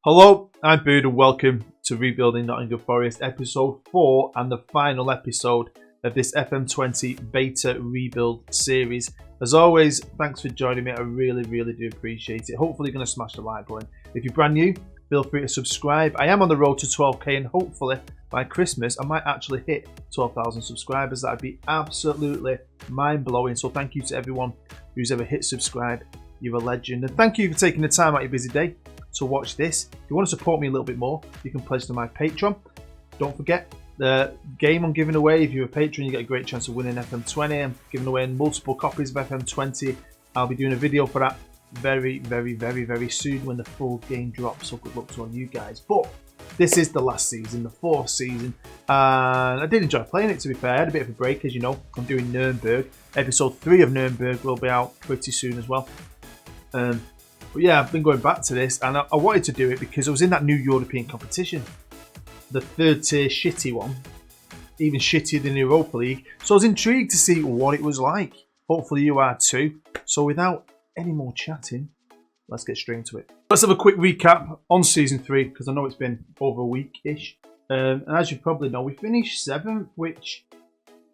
Hello, I'm Bird and welcome to Rebuilding Nottingham Forest episode 4 and the final episode of this FM20 beta rebuild series. As always, thanks for joining me. I really do appreciate it. Hopefully you're going to smash the like button. If you're brand new, feel free to subscribe. I am on the road to 12k and hopefully by Christmas I might actually hit 12,000 subscribers. That would be absolutely mind-blowing. So thank you to everyone who's ever hit subscribe. You're a legend. And thank you for taking the time out of your busy day to watch this. If you want to support me a little bit more, you can pledge to my Patreon. Don't forget the game I'm giving away. If you're a patron, you get a great chance of winning FM20. I'm giving away multiple copies of FM20. I'll be doing a video for that very soon when the full game drops. So good luck to all you guys. But this is the last season, the 4th season, and I did enjoy playing it, to be fair. I had a bit of a break, as you know. I'm doing Nuremberg. Episode 3 of Nuremberg will be out pretty soon as well. But yeah, I've been going back to this, and I wanted to do it because I was in that new European competition, the 3rd tier shitty one, even shittier than the Europa League. So I was intrigued to see what it was like. Hopefully you are too. So without any more chatting, let's get straight into it. Let's have a quick recap on season 3 because I know it's been over a week-ish. And as you probably know, we finished 7th, which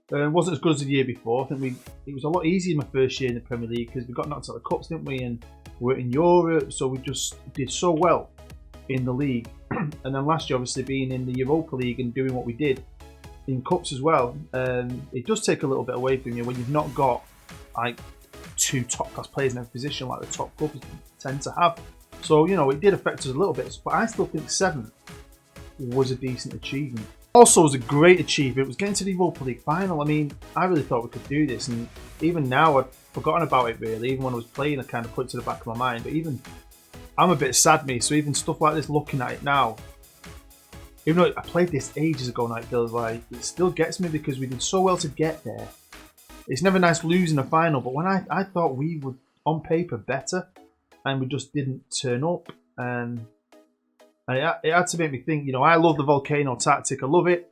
wasn't as good as the year before. I think it was a lot easier my first year in the Premier League because we got knocked out of the cups, didn't we? And we're in Europe, so we just did so well in the league. And then last year, obviously, being in the Europa League and doing what we did in cups as well, it does take a little bit away from you when you've not got like 2 top-class players in every position like the top clubs tend to have. So, you know, it did affect us a little bit, but I still think 7th was a decent achievement. Also, was a great achievement was getting to the Europa League final. I mean, I really thought we could do this, and even now I've forgotten about it really. Even when I was playing, I kind of put it to the back of my mind. But even I'm a bit sad, me. So even stuff like this, looking at it now, even though I played this ages ago, and it feels like it still gets me because we did so well to get there. It's never nice losing a final, but when I thought we were on paper better, and we just didn't turn up, and it had to make me think, you know, I love the VOLCANO tactic, I love it,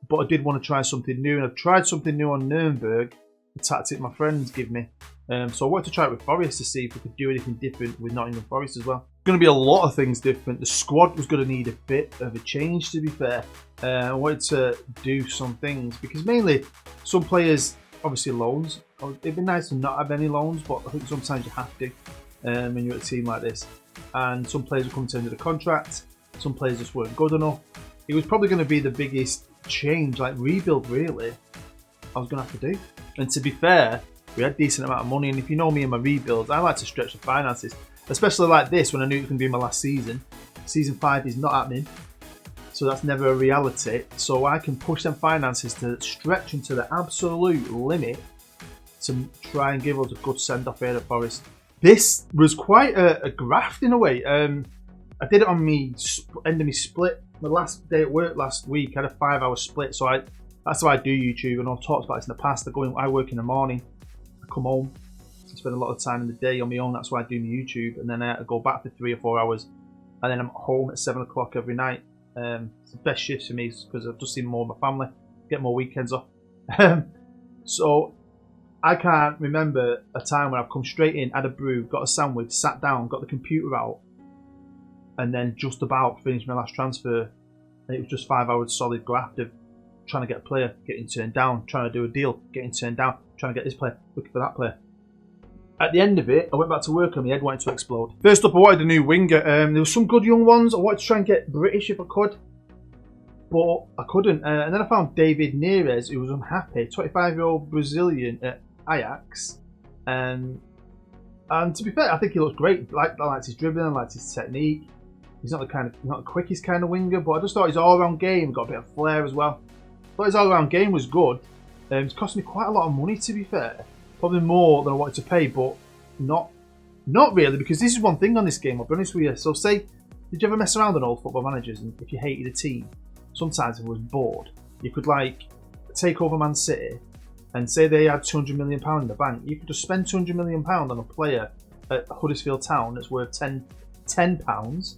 but I did want to try something new, and I've tried something new on Nuremberg, the tactic my friends give me. So I wanted to try it with Forest to see if we could do anything different with Nottingham Forest as well. There's going to be a lot of things different. The squad was going to need a bit of a change, to be fair. I wanted to do some things, because mainly some players, obviously loans. It'd be nice to not have any loans, but I think sometimes you have to when you're at a team like this. And some players will come to the end of the contract. Some players just weren't good enough. It was probably going to be the biggest change, like rebuild really, I was going to have to do. And to be fair, we had a decent amount of money, and if you know me and my rebuilds, I like to stretch the finances, especially like this when I knew it was going to be my last season. Season 5 is not happening, so that's never a reality. So I can push them finances to stretch them to the absolute limit to try and give us a good send-off here at Forest. This was quite a graft in a way. I did it on me end of my split. My last day at work last week, I had a 5-hour split, so that's how I do YouTube. And I've talked about this in the past. I work in the morning, I come home, I spend a lot of time in the day on my own. That's why I do my YouTube, and then I go back for 3 or 4 hours, and then I'm at home at 7 o'clock every night. It's the best shift for me because I've just seen more of my family, get more weekends off. So I can't remember a time when I've come straight in, had a brew, got a sandwich, sat down, got the computer out, and then just about finished my last transfer. And it was just 5 hours solid graft of trying to get a player, getting turned down, trying to do a deal, getting turned down, trying to get this player, looking for that player. At the end of it, I went back to work and my head wanted to explode. First up, I wanted a new winger. There were some good young ones. I wanted to try and get British if I could, but I couldn't. And then I found David Neres, who was unhappy, 25-year-old Brazilian at Ajax. And to be fair, I think he looks great. I liked his dribbling, I liked his technique. He's not the quickest kind of winger, but I just thought his all-round game got a bit of flair as well. I thought his all-round game was good. It's cost me quite a lot of money, to be fair. Probably more than I wanted to pay, but not really, because this is one thing on this game, I'll be honest with you. So say, did you ever mess around on old football managers, and if you hated a team, sometimes if I was bored, you could like take over Man City, and say they had £200 million in the bank, you could just spend £200 million on a player at Huddersfield Town that's worth £10,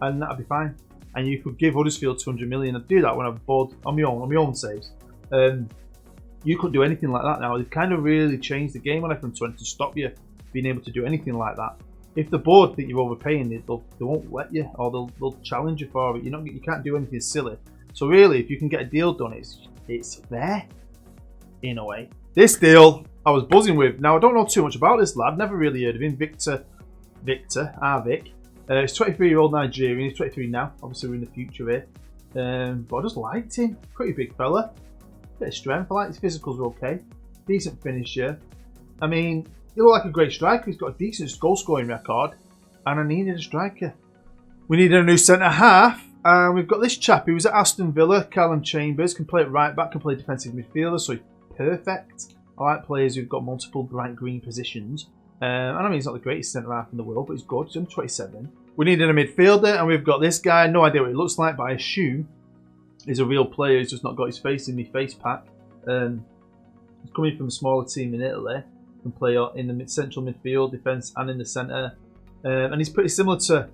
and that'd be fine. And you could give Huddersfield 200 million. I'd do that when I'm bored on my own saves. You couldn't do anything like that now. They've kind of really changed the game on FM20 to stop you being able to do anything like that. if the board think you're overpaying it, they won't let you, or they'll challenge you for it. You can't do anything silly. So really, if you can get a deal done, it's fair in a way. This deal I was buzzing with. Now I don't know too much about this lad. Never really heard of him. Victor, Vic. He's 23-year-old Nigerian. He's 23 now. Obviously we're in the future here. But I just liked him. Pretty big fella. Bit of strength. I like his physicals are okay. Decent finisher. I mean, he looked like a great striker. He's got a decent goal scoring record. And I needed a striker. We needed a new centre half. And we've got this chap who was at Aston Villa, Callum Chambers. Can play at right back, can play defensive midfielder, so he's perfect. I like players who've got multiple bright green positions. I mean, he's not the greatest centre half in the world, but he's good. He's only 27. We needed a midfielder, and we've got this guy. No idea what he looks like, but I assume he's a real player. He's just not got his face in my face pack. He's coming from a smaller team in Italy. Can play in the central midfield, defence, and in the centre. And he's pretty similar to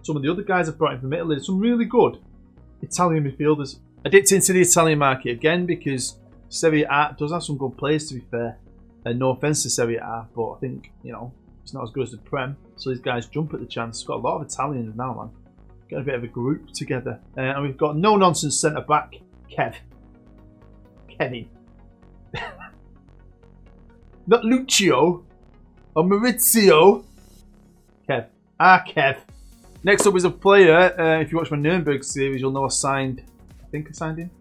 some of the other guys I've brought in from Italy. Some really good Italian midfielders. I dipped into the Italian market again because Serie A does have some good players, to be fair. No offence to Serie A, but I think, it's not as good as the Prem. So these guys jump at the chance. We've got a lot of Italians now, man. Get a bit of a group together. And we've got no-nonsense centre-back, Kevin. Not Lucio or Maurizio. Kev. Next up is a player. If you watch my Nuremberg series, you'll know I signed him.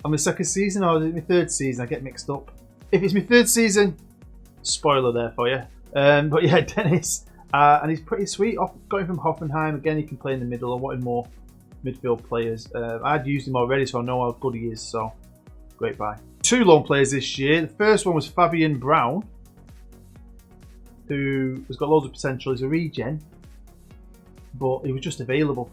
On my second season, or is it my third season? I get mixed up. If it's my third season, spoiler there for you. But yeah, Dennis. And he's pretty sweet. Got him from Hoffenheim. Again, he can play in the middle. I wanted more midfield players. I'd used him already, so I know how good he is. So, great buy. 2 loan players this year. The first one was Fabian Brown, who has got loads of potential. He's a regen, but he was just available.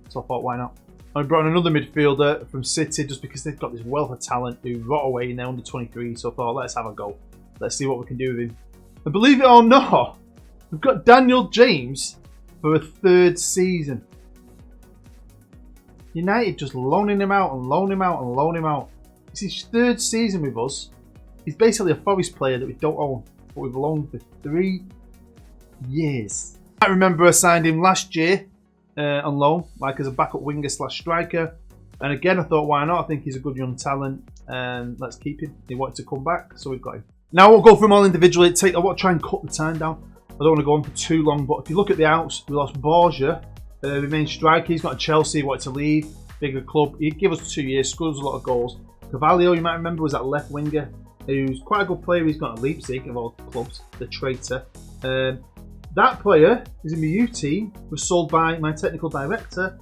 So I thought, why not? I brought in another midfielder from City just because they've got this wealth of talent who rot away in their under 23. So I thought, let's have a go. Let's see what we can do with him. And believe it or not, we've got Daniel James for a 3rd season. United just loaning him out and loaning him out and loaning him out. It's his 3rd season with us. He's basically a Forest player that we don't own, but we've loaned for 3 years. I remember I signed him last year on loan, like as a backup winger / striker. And again, I thought, why not? I think he's a good young talent, and let's keep him. He wanted to come back, so we've got him. Now, I won't go through them all individually. I want to try and cut the time down. I don't want to go on for too long, but if you look at the outs, we lost Borgia, the main striker. He's got a Chelsea, wanted to leave, bigger club. He'd give us 2 years, scores a lot of goals. Cavallo, you might remember, was that left winger. He was quite a good player. He's got a Leipzig of all clubs, the traitor. That player is in the U team, was sold by my technical director.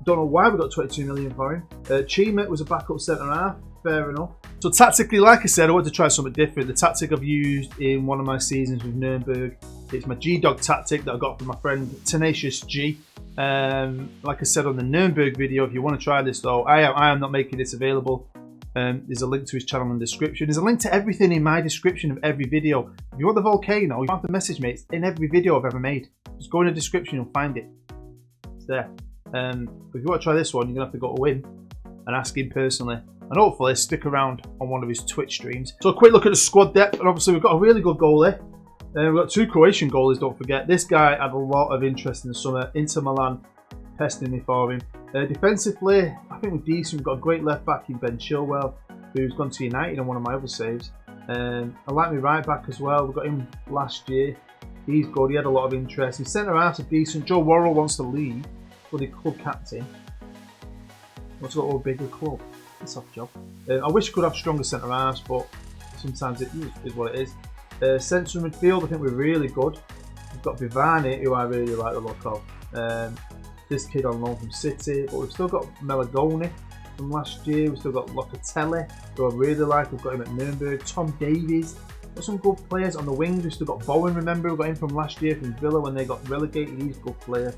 Don't know why we got 22 million for him. Chima was a backup centre half, fair enough. So tactically, like I said, I wanted to try something different. The tactic I've used in one of my seasons with Nuremberg, it's my G-Dog tactic that I got from my friend Tenacious G. Like I said on the Nuremberg video, if you want to try this though, I am not making this available. There's a link to his channel in the description. There's a link to everything in my description of every video. If you want the volcano, you don't have to message me. It's in every video I've ever made. Just go in the description, you'll find it. It's there. But if you want to try this one, you're going to have to go to him and ask him personally. And hopefully stick around on one of his Twitch streams. So a quick look at the squad depth. And obviously we've got a really good goalie. We've got 2 Croatian goalies, don't forget. This guy had a lot of interest in the summer. Inter Milan testing me for him. Defensively, I think we're decent. We've got a great left back in Ben Chilwell, who's gone to United on one of my other saves. I like my right back as well. We got him last year. He's good. He had a lot of interest. His centre halves are decent. Joe Worrell wants to leave, but the club captain wants to go to a bigger club. It's a tough job. I wish I could have stronger centre halves, but sometimes it is what it is. Central midfield, I think we're really good. We've got Vivani, who I really like the look of. This kid on loan from City, but we've still got Melagoni from last year. We've still got Locatelli, who I really like. We've got him at Nuremberg. Tom Davies. Got some good players on the wings. We've still got Bowen, remember? We got him from last year from Villa when they got relegated. He's a good player.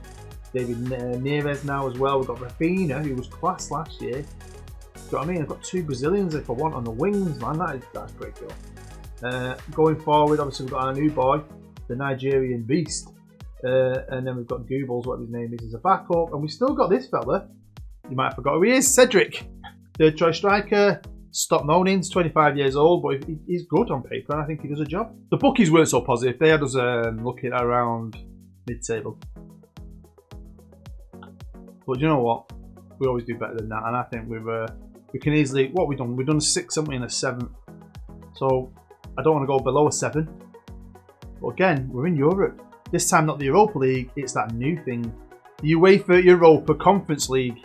David Neres now as well. We've got Rafinha, who was class last year. Do you know what I mean? I've got 2 Brazilians if I want on the wings, man. That's pretty cool. Going forward, obviously we've got our new boy, the Nigerian beast. And then we've got Goobles, what his name is, as a backup. And we've still got this fella. You might have forgot who he is. Cedric. 3rd choice striker. stop moaning. He's 25 years old, but he's good on paper, and I think he does a job. The bookies weren't so positive. They had us looking at around mid-table. But you know what? We always do better than that, and I think we can easily. What have we done? We've done a 6th, haven't we, and a 7th. So I don't want to go below a 7. But again, we're in Europe. This time not the Europa League, it's that new thing. The UEFA Europa Conference League,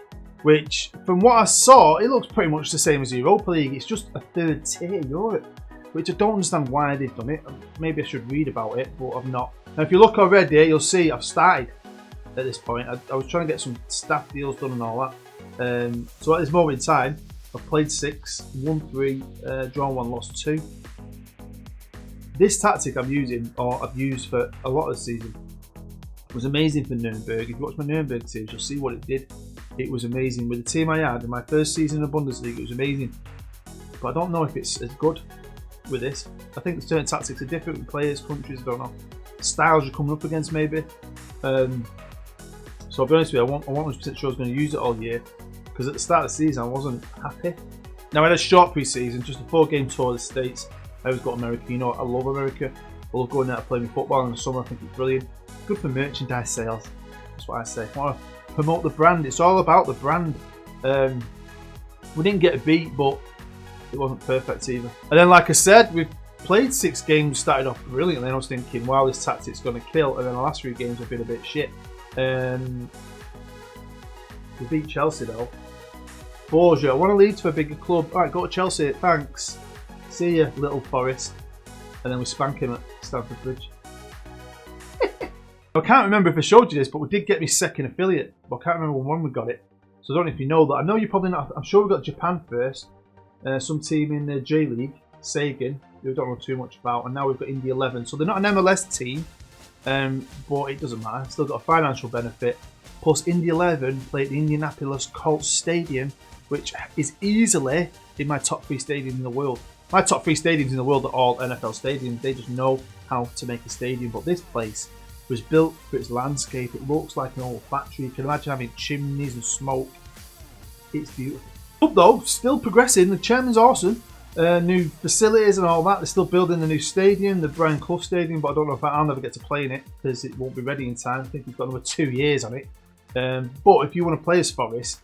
which from what I saw, it looks pretty much the same as the Europa League. It's just a 3rd tier Europe, which I don't understand why they've done it. Maybe I should read about it, but I've not. Now if you look already, you'll see I've started at this point. I was trying to get some staff deals done and all that. So at this moment in time, I've played 6, won 3, drawn 1, lost 2. This tactic I'm using, or I've used for a lot of the season, was amazing for Nuremberg. If you watch my Nuremberg series, you'll see what it did. It was amazing. With the team I had in my first season of Bundesliga, it was amazing. But I don't know if it's as good with this. I think certain tactics are different with players, countries, I don't know. Styles you're coming up against maybe. So I'll be honest with you, I wasn't 100% sure I was going to use it all year, because at the start of the season I wasn't happy. Now I had a short pre-season, just a 4-game tour of the States. I always got America, you know, I love America. I love going out and playing football in the summer, I think it's brilliant. Good for merchandise sales, that's what I say. I want to promote the brand, it's all about the brand. We didn't get a beat, but it wasn't perfect either. And then like I said, we've played 6 games, started off brilliantly, and I was thinking, wow, this tactic's going to kill, and then the last 3 games have been a bit shit. We beat Chelsea though. Borgia, I want to lead to a bigger club. Alright, go to Chelsea, thanks. See ya, little Forest. And then we spank him at Stamford Bridge. I can't remember if I showed you this, but we did get me 2nd affiliate. But I can't remember when we got it. So I don't know if you know that. I know you're probably not. I'm sure we got Japan first. Some team in the J League, Sagan, who we don't know too much about. And now we've got India 11. So they're not an MLS team. But it doesn't matter. Still got a financial benefit. Plus India 11 played the Indianapolis Colts Stadium, which is easily in my top 3 stadiums in the world. My top 3 stadiums in the world are all NFL stadiums. They just know how to make a stadium. But this place was built for its landscape. It looks like an old factory. You can imagine having chimneys and smoke. It's beautiful. But though, still progressing. The chairman's awesome. New facilities and all that. They're still building the new stadium, the Brian Clough Stadium. But I don't know if I'll never get to play in it because it won't be ready in time. I think we've got another 2 years on it. But if you want to play as Forest,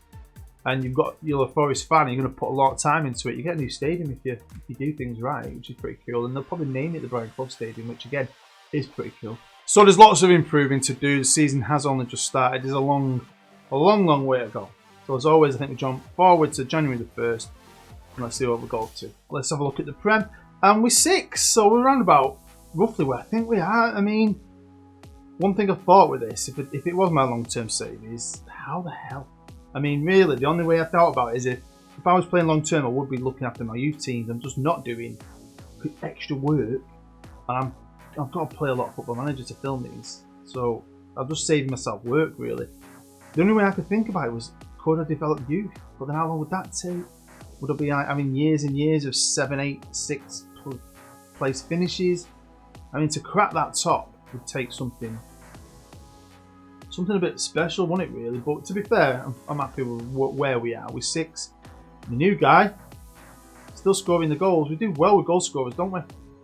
and you're a Forest fan and you're going to put a lot of time into it, you get a new stadium if you do things right, which is pretty cool. And they'll probably name it the Brian Clough Stadium, which again is pretty cool. So there's lots of improving to do. The season has only just started. There's a long way to go. So as always, I think we jump forward to January the 1st and let's see what we go up to. Let's have a look at the Prem, and we're 6th, so we're around about roughly where I think we are. I mean, one thing I thought with this, if it was my long-term save, is how the hell? I mean, really, the only way I thought about it is if I was playing long-term, I would be looking after my youth teams. I'm just not doing extra work, and I've got to play a lot of Football Manager to film these, so I'm just saving myself work, really. The only way I could think about it was, could I develop youth? But then how long would that take? Would I be having years and years of 7, 8, 6 place finishes? I mean, to crack that top would take something a bit special, wouldn't it, really? But to be fair, I'm happy with where we are. We're 6th. The new guy, still scoring the goals. We do well with goal scorers, don't we?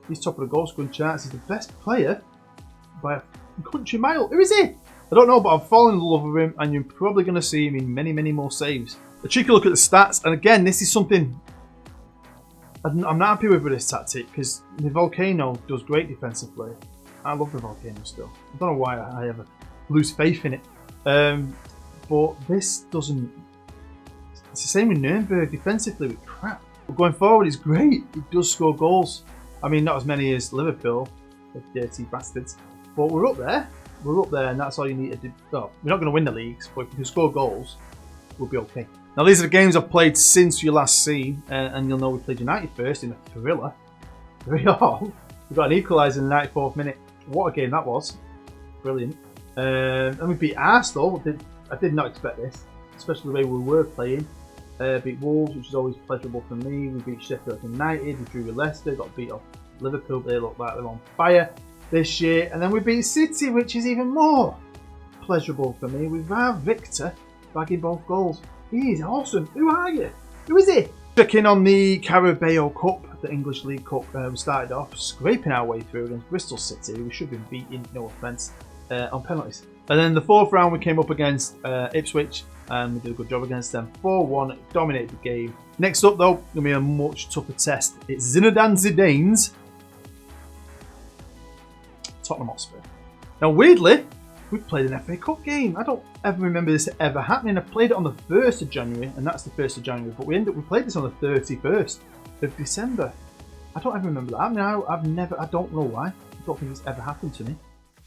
He's top of the goal scoring charts. He's the best player by a country mile. Who is he? I don't know, but I've fallen in love with him, and you're probably going to see him in many, many more saves. A cheeky look at the stats, and again, this is something I'm not happy with this tactic, because the VOLCANO does great defensively. I love the VOLCANO still. I don't know why I ever lose faith in it. But this doesn't. It's the same with Nuremberg. Defensively, we're crap. But going forward, he's great. He does score goals. I mean, not as many as Liverpool, the dirty bastards. But we're up there. We're up there, and that's all you need to do. Well, we're not going to win the leagues, but if we can score goals, we'll be okay. Now, these are the games I've played since you last seen, and you'll know we played United first in a thriller. 3-3. We got an equaliser in the 94th minute. What a game that was. Brilliant. And we beat Arsenal. I did not expect this, especially the way we were playing. Beat Wolves, which is always pleasurable for me. We beat Sheffield United. We drew with Leicester. Got beat off Liverpool. They look like they're on fire this year. And then we beat City, which is even more pleasurable for me. With our Victor bagging both goals. He is awesome. Who are you? Who is he? Checking on the Carabao Cup, the English League Cup. We started off scraping our way through against Bristol City. We should have been beaten, no offence, on penalties. And then the fourth round we came up against Ipswich and we did a good job against them. 4-1, dominated the game. Next up though, going to be a much tougher test. It's Zinedine Zidane's Tottenham Hotspur. Now weirdly, we played an FA Cup game. I don't ever remember this ever happening. I played it on the 1st of January, and that's the 1st of January, but we played this on the 31st of December. I don't ever remember that happening. I don't know why. I don't think it's ever happened to me.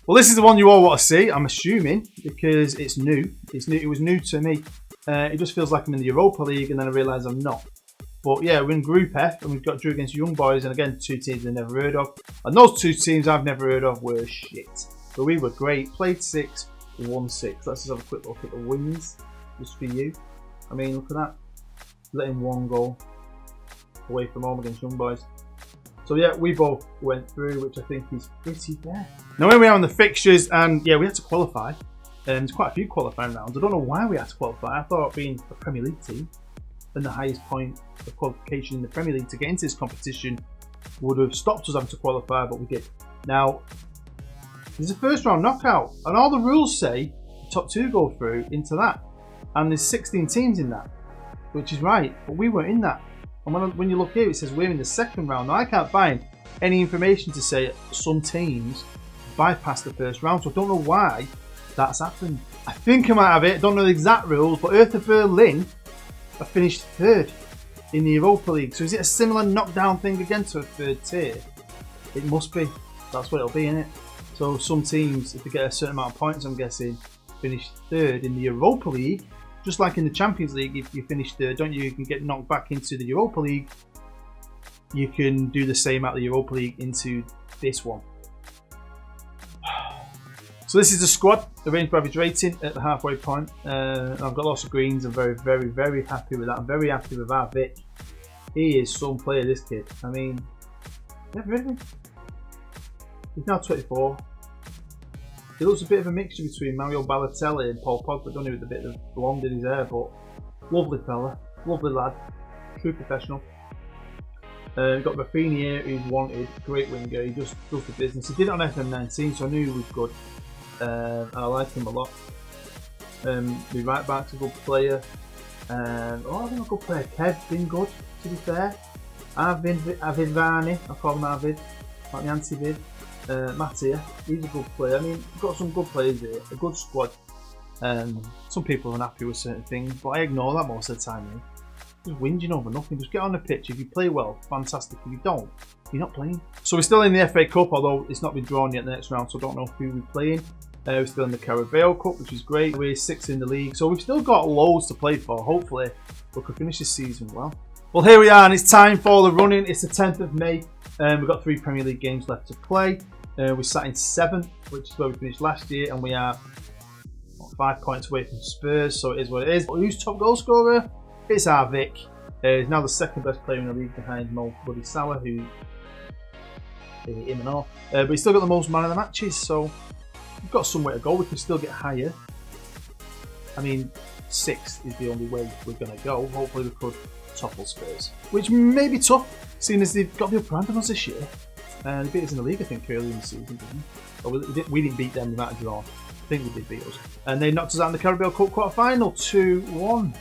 Well, this is the one you all want to see, I'm assuming, because it's new. It was new to me. It just feels like I'm in the Europa League, and then I realise I'm not. But yeah, we're in Group F, and we've got drew against Young Boys, and again, 2 teams I've never heard of. And those 2 teams I've never heard of were shit. But we were great. Played 6, won 6. Let's just have a quick look at the wins, just for you. I mean, look at that. Letting 1 goal away from home against Young Boys. So yeah, we both went through, which I think is pretty fair. Now here we are on the fixtures, and yeah, we had to qualify. There's quite a few qualifying rounds. I don't know why we had to qualify. I thought being a Premier League team and the highest point of qualification in the Premier League to get into this competition would have stopped us having to qualify, but we did. Now, there's a first round knockout, and all the rules say the top 2 go through into that. And there's 16 teams in that, which is right, but we weren't in that. And when you look here, it says we're in the 2nd round. Now, I can't find any information to say some teams bypassed the 1st round, so I don't know why that's happened. I think I might have it, don't know the exact rules, but Hertha Berlin have finished 3rd in the Europa League. So is it a similar knockdown thing again to a 3rd tier? It must be. That's what it'll be, innit? So some teams, if they get a certain amount of points, I'm guessing, finish 3rd in the Europa League. Just like in the Champions League, if you finish 3rd, don't you can get knocked back into the Europa League. You can do the same at the Europa League into this one. So this is the squad, arranged by average rating at the halfway point. I've got lots of greens. I'm very, very, very happy with that. I'm very happy with our Vic. He is some player, this kid. I mean, never heard of him. He's now 24. He looks a bit of a mixture between Mario Balotelli and Paul Pogba, don't he, with a bit of blonde in his hair, but lovely fella, lovely lad, true professional. We've got Rafinha here, who's wanted, great winger, he just does the business. He did it on FM20, so I knew he was good, and I like him a lot. The right back's a good player. I think a good player. Kev's been good, to be fair. Arvid Varney, I call him Arvid, like the anti-vid. Mattia, he's a good player. I mean, we've got some good players here, a good squad. Some people are unhappy with certain things, but I ignore that most of the time. Really. Just whinging over nothing. Just get on the pitch. If you play well, fantastic. If you don't, you're not playing. So we're still in the FA Cup, although it's not been drawn yet the next round, so I don't know who we're playing. We're still in the Carabao Cup, which is great. We're 6th in the league, so we've still got loads to play for. Hopefully, we could finish this season well. Well, here we are, and it's time for the running. It's the 10th of May. We've got 3 Premier League games left to play. We sat in 7th, which is where we finished last year, and we are 5 points away from Spurs, so it is what it is. But who's top goal scorer? It's our Vic. He's now the 2nd best player in the league behind Mo Bloody Salah, who him and all. But he's still got the most man of the matches, so we've got some way to go. We can still get higher. I mean, 6th is the only way we're going to go. Hopefully we could topple Spurs, which may be tough, seeing as they've got the upper hand on us this year. They beat us in the league, I think, earlier in the season, didn't they? We didn't beat them, they might have drawn. I think they did beat us. And they knocked us out in the Carabao Cup quarter-final, 2-1.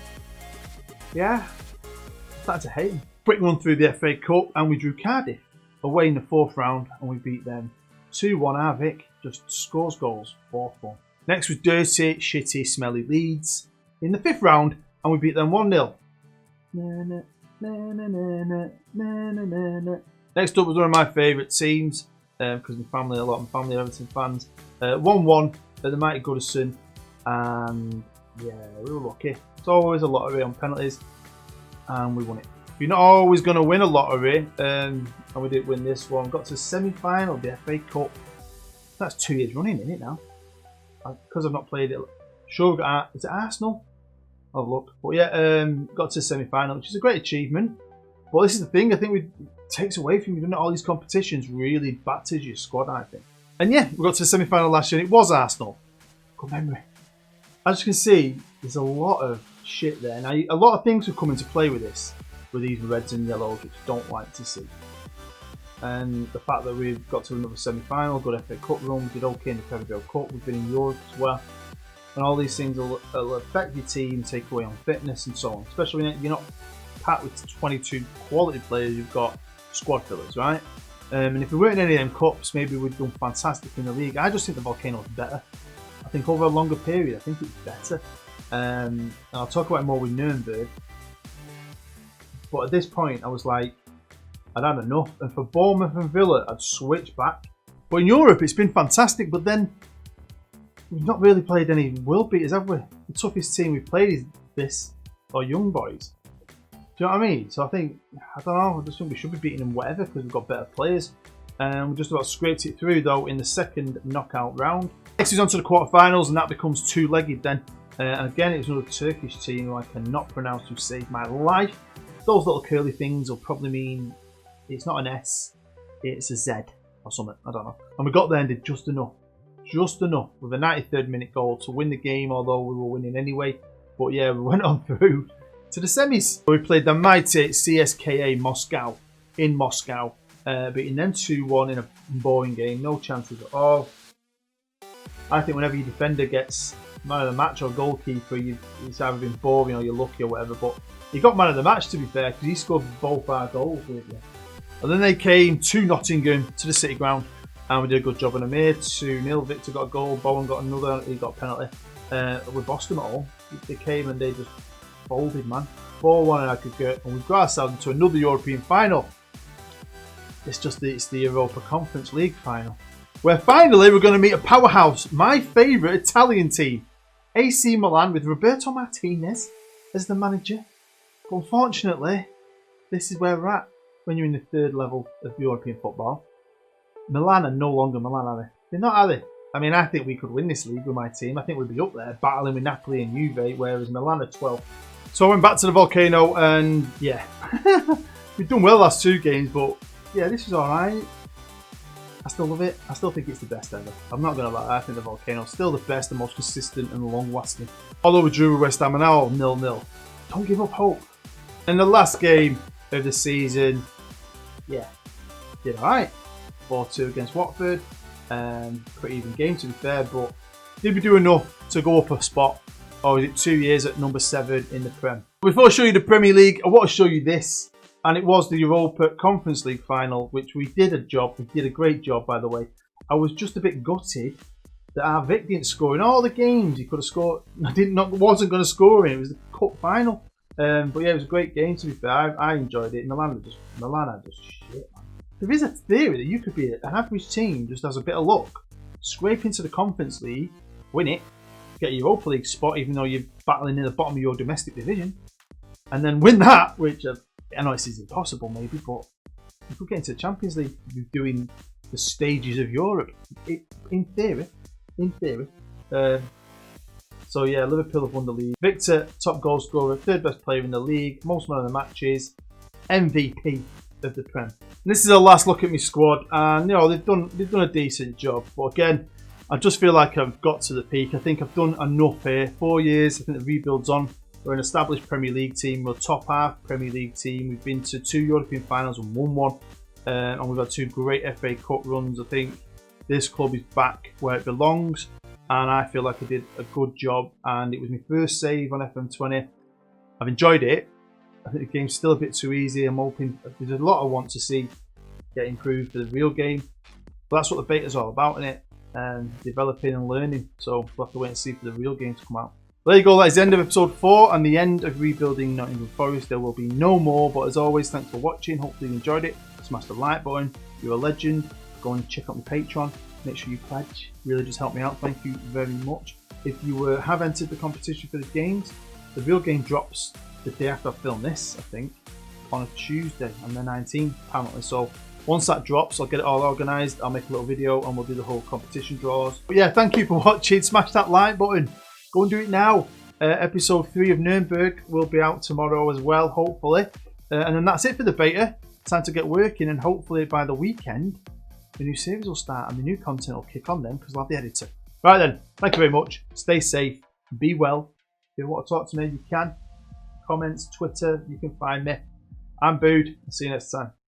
Yeah, I'm starting to hate them. Quick run through the FA Cup, and we drew Cardiff away in the 4th round, and we beat them 2-1. Arvic just scores goals, 4-1. Next was dirty, shitty, smelly Leeds in the 5th round, and we beat them 1-0. Next up was one of my favourite teams, because a lot of my family are Everton fans. 1-1 at the mighty Goodison, and yeah, we were lucky. It's always a lottery on penalties, and we won it. You're not always going to win a lottery, and we did win this one. Got to the semi-final of the FA Cup. That's 2 years running, isn't it now? Because I've not played it. Sure, we got, is it Arsenal? I'll have a look. But yeah, got to the semi-final, which is a great achievement. But this is the thing, I think it takes away from you doing all these competitions, really batters your squad, I think. And yeah, we got to the semi-final last year, and it was Arsenal. Good memory. As you can see, there's a lot of shit there. Now, a lot of things have come into play with this. with these reds and yellows, which I don't like to see. And the fact that we've got to another semi-final, good FA Cup run, we did okay in the Carabao Cup, we've been in Europe as well. And all these things will affect your team, take away on fitness and so on. Especially when you're not packed with 22 quality players, you've got squad fillers, right? And if we weren't in any of them cups, maybe we'd done fantastic in the league. I just think the Volcano's better. I think over a longer period, I think it's better. And I'll talk about it more with Nuremberg. But at this point, I was like, I'd had enough. And for Bournemouth and Villa, I'd switch back. But in Europe, it's been fantastic. But then, we've not really played any world beaters, have we? The toughest team we've played is this, or Young Boys. Do you know what I mean? So I think, I don't know, I just think we should be beating them whatever because we've got better players. And we just about scraped it through though in the second knockout round. Next is on to the quarterfinals, and that becomes two-legged then. And again, it's another Turkish team who I cannot pronounce, who saved my life. Those little curly things will probably mean it's not an S, it's a Z or something, I don't know. And we got there and did just enough with a 93rd minute goal to win the game, although we were winning anyway. But yeah, we went on through to the semis. We played the mighty CSKA Moscow in Moscow, beating them 2-1 in a boring game, no chances at all. I think whenever your defender gets man of the match or goalkeeper, it's either been boring or you're lucky or whatever, but he got man of the match to be fair, because he scored both our goals with you. And then they came to Nottingham, to the City Ground, and we did a good job on them here. 2-0, Victor got a goal, Bowen got another, he got a penalty. We bossed them at all. They came and they just folded, man. 4-1 in aggregate, and we've got ourselves into another European final. It's the Europa Conference League final, where finally we're going to meet a powerhouse, my favourite Italian team, AC Milan, with Roberto Martinez as the manager. But unfortunately, this is where we're at when you're in the third level of European football. Milan are no longer Milan, are they? They're not, are they? I mean, I think we could win this league with my team. I think we'd be up there battling with Napoli and Juve, whereas Milan are 12th. So I went back to the Volcano and yeah, we've done well last two games, but yeah, this is alright. I still love it. I still think it's the best ever. I'm not going to lie, I think the Volcano's still the best, the most consistent and long-lasting. Although we drew with West Ham and now 0-0. Don't give up hope. And the last game of the season, yeah, did alright. 4-2 against Watford. Pretty even game to be fair, but did we do enough to go up a spot? Or is it 2 years at number 7 in the Prem? Before I show you the Premier League, I want to show you this. And it was the Europa Conference League final, which we did a job. We did a great job, by the way. I was just a bit gutted that our Vic didn't score in all the games. He could have scored. Wasn't going to score in. It was the cup final. But yeah, it was a great game, to be fair. I enjoyed it. Milan are just shit, man. There is a theory that you could be an average team, just has a bit of luck, scrape into the Conference League, win it, get a Europa League spot, even though you're battling near the bottom of your domestic division, and then win that, which I know this is impossible maybe, but you could get into the Champions League doing the stages of Europe. In theory. So yeah, Liverpool have won the league. Victor, top goal scorer, third best player in the league, most man of the matches, MVP of the Prem. And this is a last look at my squad, and you know they've done a decent job. But again, I just feel like I've got to the peak. I think I've done enough here. 4 years, I think the rebuild's on. We're an established Premier League team. We're a top half Premier League team. We've been to 2 European finals and won one. And we've had 2 great FA Cup runs. I think this club is back where it belongs. And I feel like I did a good job. And it was my first save on FM20. I've enjoyed it. I think the game's still a bit too easy. I'm hoping there's a lot I want to see get improved for the real game. But that's what the beta's all about, isn't it? And developing and learning. So we'll have to wait and see for the real game to come out. There you go, that is the end of episode 4 and the end of rebuilding Nottingham Forest. There will be no more, but as always, thanks for watching. Hopefully you enjoyed it. Smash the like button. You're a legend. Go and check out my Patreon. Make sure you pledge. Really just help me out. Thank you very much. If you have entered the competition for the games, the real game drops the day after I film this, I think, on a Tuesday, on the 19th apparently. So once that drops, I'll get it all organised. I'll make a little video and we'll do the whole competition draws. But yeah, thank you for watching. Smash that like button. Go and do it now. Episode 3 of Nuremberg will be out tomorrow as well, hopefully. And then that's it for the beta. Time to get working, and hopefully by the weekend, the new series will start and the new content will kick on then because I'll have the editor. Right then, thank you very much. Stay safe. Be well. If you want to talk to me, you can. Comments, Twitter, you can find me. I'm Bood. See you next time.